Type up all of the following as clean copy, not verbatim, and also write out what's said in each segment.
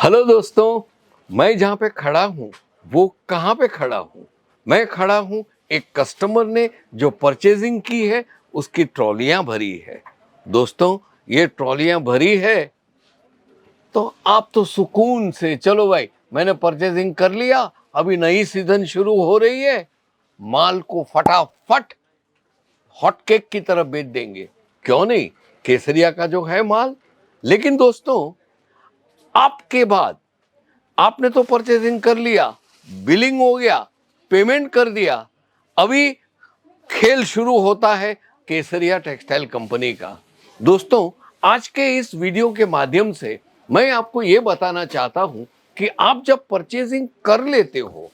Hello दोस्तों, मैं जहाँ पे खड़ा हूँ वो कहाँ पे खड़ा हूँ? मैं खड़ा हूँ एक कस्टमर ने जो परचेजिंग की है उसकी ट्रॉलियाँ भरी है। दोस्तों, ये ट्रॉलियाँ भरी है तो आप तो सुकून से चलो भाई मैंने परचेजिंग कर लिया, अभी नई सीजन शुरू हो रही है, माल को फटाफट हॉट केक की तरह बेच देंगे। क्यों नहीं, केसरिया का जो है माल। लेकिन दोस्तों, आपके बाद आपने तो परचेजिंग कर लिया, बिलिंग हो गया, पेमेंट कर दिया, अभी खेल शुरू होता है केसरिया टेक्सटाइल कंपनी का। दोस्तों, आज के इस वीडियो के माध्यम से मैं आपको ये बताना चाहता हूं कि आप जब परचेजिंग कर लेते हो,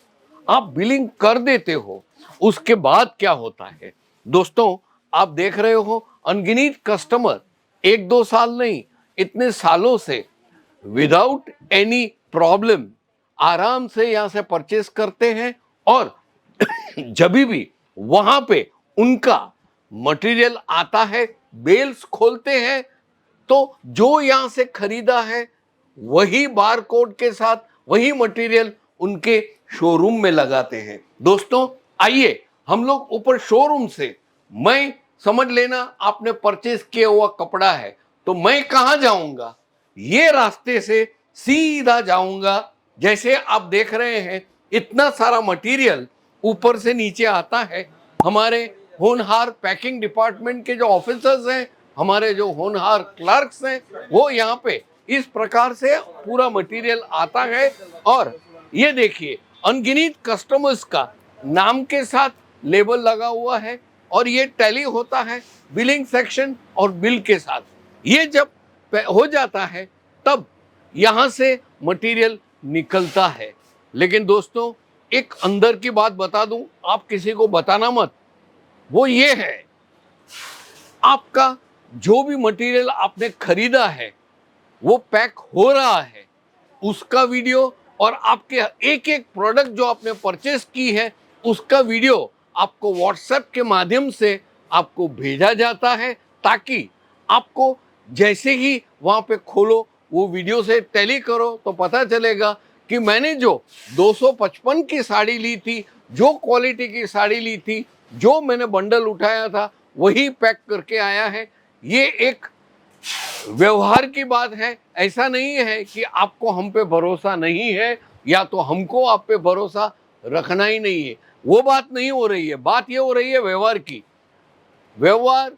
आप बिलिंग कर देते हो, उसके बाद क्या होता है। दोस्तों, आप देख रहे हो अनगिनत कस्टमर एक दो साल नहीं, इतने सालों से विदाउट एनी प्रॉब्लम आराम से यहां से परचेस करते हैं और जब भी वहां पे उनका मटेरियल आता है, बेल्स खोलते हैं तो जो यहां से खरीदा है वही बार कोड के साथ वही मटेरियल उनके शोरूम में लगाते हैं। दोस्तों, आइए हम लोग ऊपर शोरूम से, मैं समझ लेना आपने परचेस किया हुआ कपड़ा है तो मैं कहां जाऊंगा, ये रास्ते से सीधा जाऊंगा। जैसे आप देख रहे हैं इतना सारा मटेरियल ऊपर से नीचे आता है, हमारे होनहार पैकिंग डिपार्टमेंट के जो ऑफिसर्स हैं, हमारे जो होनहार क्लर्क्स हैं, वो यहाँ पे इस प्रकार से पूरा मटेरियल आता है। और ये देखिए अनगिनत कस्टमर्स का नाम के साथ लेबल लगा हुआ है और ये टैली होता है बिलिंग सेक्शन और बिल के साथ। ये जब हो जाता है तब यहां से मटेरियल निकलता है। लेकिन दोस्तों, एक अंदर की बात बता दूं, आप किसी को बताना मत, वो ये है आपका जो भी मटेरियल आपने खरीदा है वो पैक हो रहा है, उसका वीडियो और आपके एक एक प्रोडक्ट जो आपने परचेस की है उसका वीडियो आपको व्हाट्सएप के माध्यम से आपको भेजा जाता है, ताकि आपको जैसे ही वहां पे खोलो वो वीडियो से टैली करो तो पता चलेगा कि मैंने जो 255 की साड़ी ली थी, जो क्वालिटी की साड़ी ली थी, जो मैंने बंडल उठाया था वही पैक करके आया है। ये एक व्यवहार की बात है। ऐसा नहीं है कि आपको हम पे भरोसा नहीं है या तो हमको आप पे भरोसा रखना ही नहीं है, वो बात नहीं हो रही है। बात ये हो रही है व्यवहार की। व्यवहार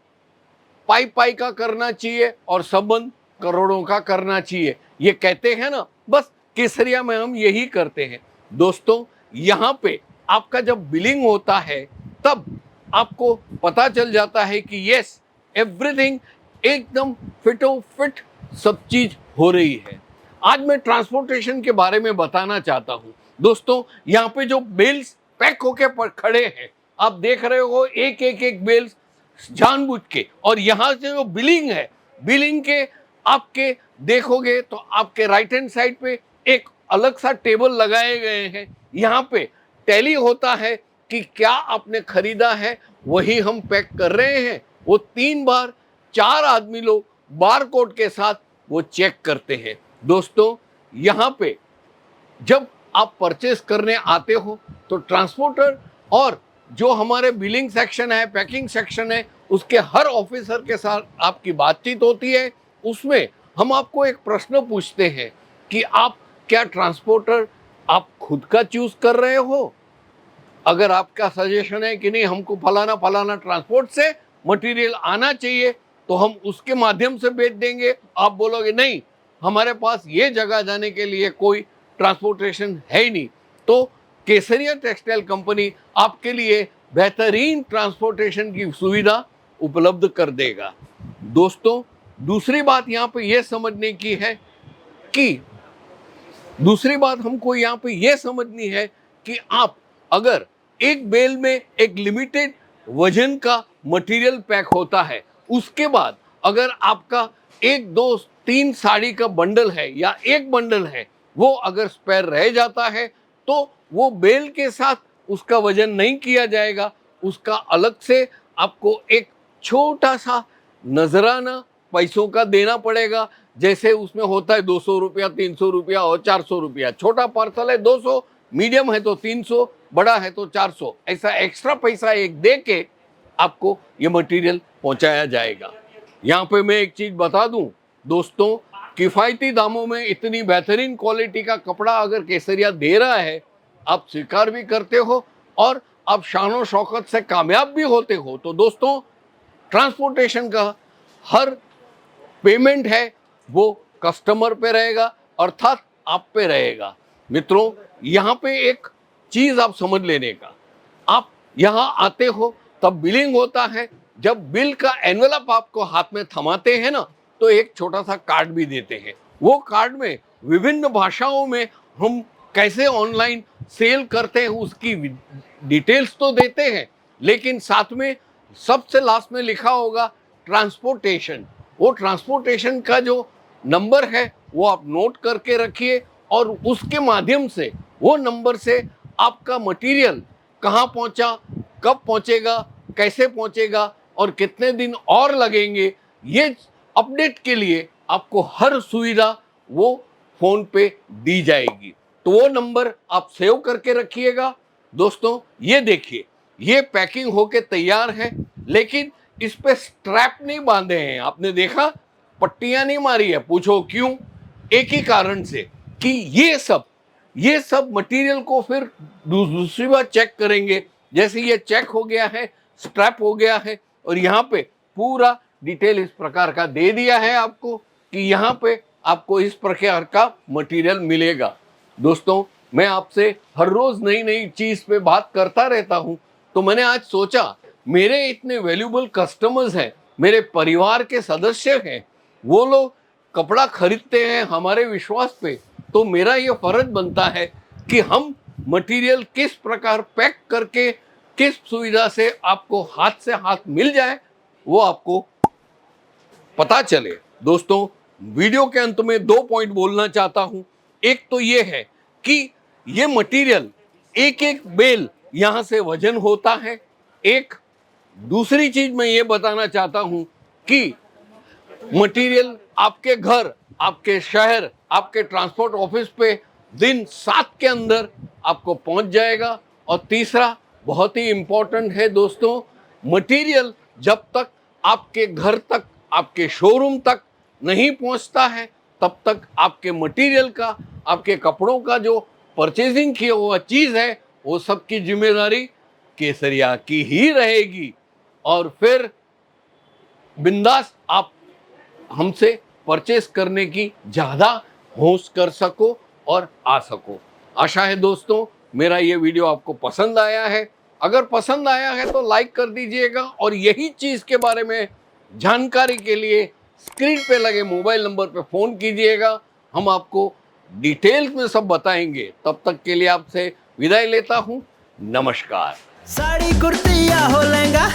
पाई पाई का करना चाहिए और संबंध करोड़ों का करना चाहिए, ये कहते हैं ना, बस केसरिया में हम यही करते हैं। दोस्तों, यहाँ पे आपका जब बिलिंग होता है तब आपको पता चल जाता है कि यस, एवरीथिंग एकदम फिटो फिट सब चीज हो रही है। आज मैं ट्रांसपोर्टेशन के बारे में बताना चाहता हूं। दोस्तों, यहाँ पे जो बेल्स पैक होके खड़े हैं, आप देख रहे हो एक एक एक बेल्स जानबूझ के, और यहाँ से जो बिलिंग है, बिलिंग के आपके देखोगे तो आपके राइट हैंड साइड पे एक अलग सा टेबल लगाए गए हैं। यहाँ पे टैली होता है कि क्या आपने खरीदा है वही हम पैक कर रहे हैं। वो 3 बार 4 आदमी लोग बार कोड के साथ वो चेक करते हैं। दोस्तों, यहाँ पे जब आप परचेस करने आते हो तो ट्रांसपोर्टर और जो हमारे बिलिंग सेक्शन है, पैकिंग सेक्शन है, उसके हर ऑफिसर के साथ आपकी बातचीत होती है। उसमें हम आपको एक प्रश्न पूछते हैं कि आप क्या ट्रांसपोर्टर आप खुद का चूज कर रहे हो। अगर आपका सजेशन है कि नहीं हमको फलाना फलाना ट्रांसपोर्ट से मटेरियल आना चाहिए तो हम उसके माध्यम से बेच देंगे, आप बोलोगे नहीं हमारे पास ये जगह जाने के लिए कोई ट्रांसपोर्टेशन है ही नहीं, तो केसरिया टेक्सटाइल कंपनी आपके लिए बेहतरीन ट्रांसपोर्टेशन की सुविधा उपलब्ध कर देगा। दोस्तों, दूसरी बात यहाँ पे ये समझने की है कि दूसरी बात हमको यहाँ पे ये समझनी है कि आप अगर एक बेल में एक लिमिटेड वजन का मटेरियल पैक होता है, उसके बाद अगर आपका 1 2 3 साड़ी का बंडल है या एक बंडल है, वो अगर स्पेयर रह जाता है तो वो बेल के साथ उसका वजन नहीं किया जाएगा, उसका अलग से आपको एक छोटा सा नजराना पैसों का देना पड़ेगा। जैसे उसमें होता है 200 रुपया, 300 रुपया और 400 रुपया। छोटा पार्सल है 200, मीडियम है तो 300, बड़ा है तो 400। ऐसा एक्स्ट्रा पैसा एक दे के आपको ये मटेरियल पहुंचाया जाएगा। यहाँ पे मैं एक चीज बता दूं दोस्तों, किफायती दामों में इतनी बेहतरीन क्वालिटी का कपड़ा अगर केसरिया दे रहा है, आप स्वीकार भी करते हो और आप शानो शौकत से कामयाब भी होते हो, तो दोस्तों ट्रांसपोर्टेशन का हर पेमेंट है वो कस्टमर पे रहेगा, अर्थात आप पे रहेगा। मित्रों, यहाँ पे एक चीज आप समझ लेने का, आप यहाँ आते हो तब बिलिंग होता है। जब बिल का एनवेलप आपको हाथ में थमाते हैं ना, तो एक छोटा सा कार्ड भी देते हैं। वो कार्ड में विभिन्न भाषाओं में हम कैसे ऑनलाइन सेल करते हैं उसकी डिटेल्स तो देते हैं, लेकिन साथ में सबसे लास्ट में लिखा होगा ट्रांसपोर्टेशन। वो ट्रांसपोर्टेशन का जो नंबर है वो आप नोट करके रखिए और उसके माध्यम से, वो नंबर से आपका मटेरियल कहाँ पहुंचा, कब पहुंचेगा, कैसे पहुंचेगा और कितने दिन और लगेंगे, ये अपडेट के लिए आपको हर सुविधा वो फोन पे दी जाएगी। तो वो नंबर आप सेव करके रखिएगा। दोस्तों ये देखिए, ये पैकिंग होके तैयार है, लेकिन इस पे स्ट्रैप नहीं बांधे हैं। आपने देखा, पट्टियां नहीं मारी है। पूछो क्यों? एक ही कारण से कि ये सब मटेरियल को फिर दूसरी बार चेक करेंगे। जैसे ये चेक हो गया है, स्ट्रैप हो गया है, और यहाँ पे पूरा डिटेल इस प्रकार का दे दिया है आपको कि यहाँ पे आपको इस प्रकार का मटेरियल मिलेगा। दोस्तों, मैं आपसे हर रोज नई नई चीज पे बात करता रहता हूँ, तो मैंने आज सोचा मेरे इतने वैल्यूबल कस्टमर्स हैं, मेरे परिवार के सदस्य हैं, वो लोग कपड़ा खरीदते हैं हमारे विश्वास पे, तो मेरा ये फर्ज बनता है कि हम मटेरियल किस प्रकार पैक करके किस सुविधा से आपको हाथ से हाथ मिल जाए वो आपको पता चले। दोस्तों, वीडियो के अंत में 2 पॉइंट बोलना चाहता हूं। एक तो ये है कि ये मटेरियल एक एक बेल यहां से वजन होता है। एक दूसरी चीज मैं ये बताना चाहता हूं कि मटेरियल आपके घर, आपके शहर, आपके ट्रांसपोर्ट ऑफिस पे दिन 7 के अंदर आपको पहुंच जाएगा। और तीसरा बहुत ही इंपॉर्टेंट है दोस्तों, मटेरियल जब तक आपके घर तक, आपके शोरूम तक नहीं पहुंचता है, तब तक आपके मटेरियल का, आपके कपड़ों का जो परचेजिंग किया हुआ चीज़ है, वो सब की जिम्मेदारी केसरिया की ही रहेगी। और फिर बिंदास आप हमसे परचेस करने की ज़्यादा होश कर सको और आ सको। आशा है दोस्तों मेरा ये वीडियो आपको पसंद आया है। अगर पसंद आया है तो लाइक कर दीजिएगा, और यही चीज़ के बारे में जानकारी के लिए स्क्रीन पे लगे मोबाइल नंबर पे फ़ोन कीजिएगा। हम आपको डिटेल्स में सब बताएंगे। तब तक के लिए आपसे विदाई लेता हूँ। नमस्कार। साड़ी कुर्ती या हो लहंगा